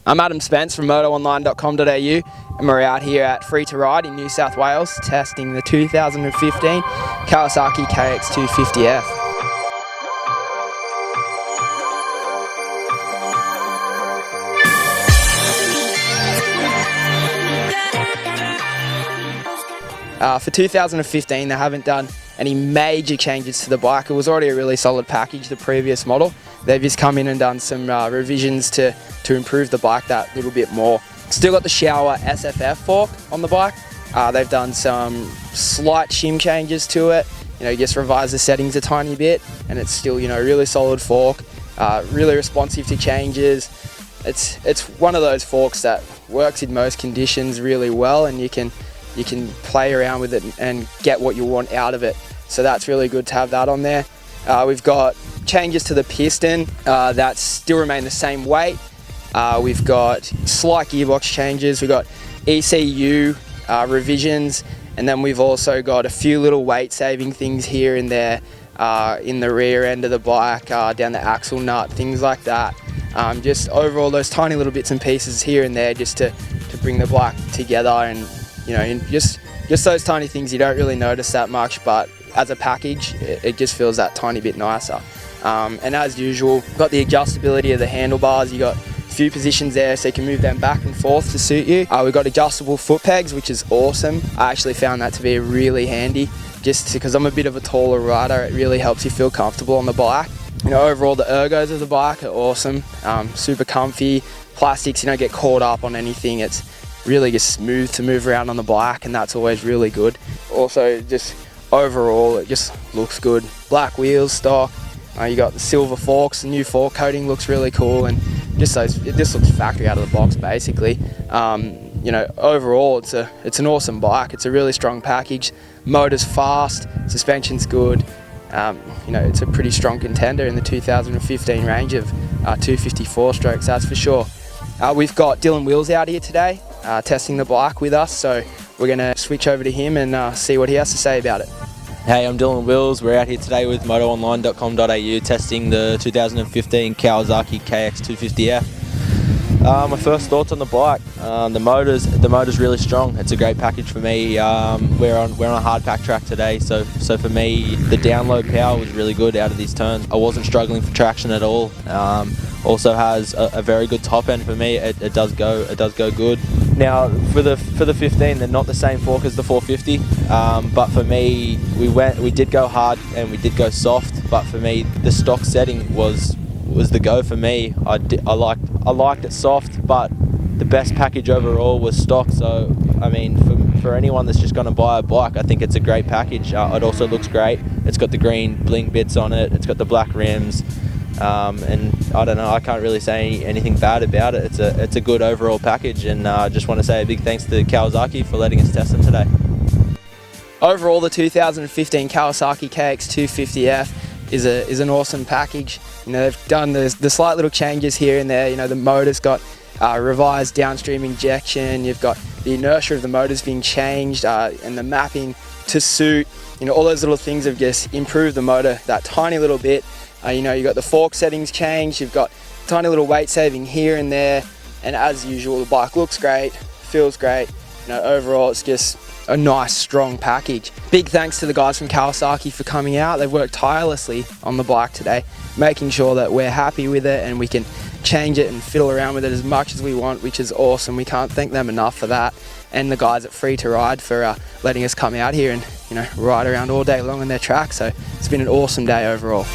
I'm Adam Spence from MotoOnline.com.au, and we're out here at Free to Ride in New South Wales testing the 2015 Kawasaki KX250F. For 2015, they haven't done any major changes to the bike. It was already a really solid package, the previous model. They've just come in and done some revisions to improve the bike that little bit more. Still got the Shower SFF fork on the bike. They've done some slight shim changes to it. Just revised the settings a tiny bit, and it's still, a really solid fork, really responsive to changes. It's one of those forks that works in most conditions really well, and you can play around with it and get what you want out of it. So that's really good to have that on there. We've got changes to the piston that still remain the same weight. We've got slight gearbox changes. We've got ECU revisions, and then we've also got a few little weight saving things here and there in the rear end of the bike, down the axle nut, things like that. Just overall those tiny little bits and pieces here and there just to bring the bike together, and just those tiny things you don't really notice that much, but as a package it just feels that tiny bit nicer. And as usual, got the adjustability of the handlebars. You got a few positions there so you can move them back and forth to suit you. We've got adjustable foot pegs, which is awesome. I actually found that to be really handy, just because I'm a bit of a taller rider. It really helps you feel comfortable on the bike. Overall the ergos of the bike are awesome, super comfy. Plastics, you don't get caught up on anything. It's really just smooth to move around on the bike, and that's always really good. Also, just overall it just looks good. Black wheels stock. You got the silver forks. The new fork coating looks really cool, and it just looks factory out of the box basically. Overall it's an awesome bike. It's a really strong package. Motor's fast, suspension's good. It's a pretty strong contender in the 2015 range of 254 strokes, that's for sure. We've got Dylan Wills out here today testing the bike with us, so we're going to switch over to him and see what he has to say about it. Hey, I'm Dylan Wills. We're out here today with MotoOnline.com.au testing the 2015 Kawasaki KX250F. My first thoughts on the bike. The motor's really strong. It's a great package for me. We're on a hard pack track today, so for me the download power was really good out of these turns. I wasn't struggling for traction at all. Also has a very good top end for me. It does go good. Now for the 15, they're not the same fork as the 450, but for me we did go hard and we did go soft. But for me the stock setting was the go for me. I liked it soft, but the best package overall was stock. So I mean, for anyone that's just going to buy a bike, I think it's a great package. It also looks great. It's got the green bling bits on it. It's got the black rims. And I don't know, I can't really say anything bad about it. It's a good overall package, and I just want to say a big thanks to Kawasaki for letting us test them today. Overall, the 2015 Kawasaki KX250F is an awesome package. They've done the slight little changes here and there. The motor's got revised downstream injection. You've got the inertia of the motors being changed, and the mapping to suit. All those little things have just improved the motor that tiny little bit. You've got the fork settings changed, you've got tiny little weight saving here and there, and as usual the bike looks great, feels great. Overall it's just a nice strong package. Big thanks to the guys from Kawasaki for coming out. They've worked tirelessly on the bike today, making sure that we're happy with it and we can change it and fiddle around with it as much as we want, which is awesome. We can't thank them enough for that, and the guys at Free to Ride for letting us come out here and ride around all day long on their track. So it's been an awesome day overall.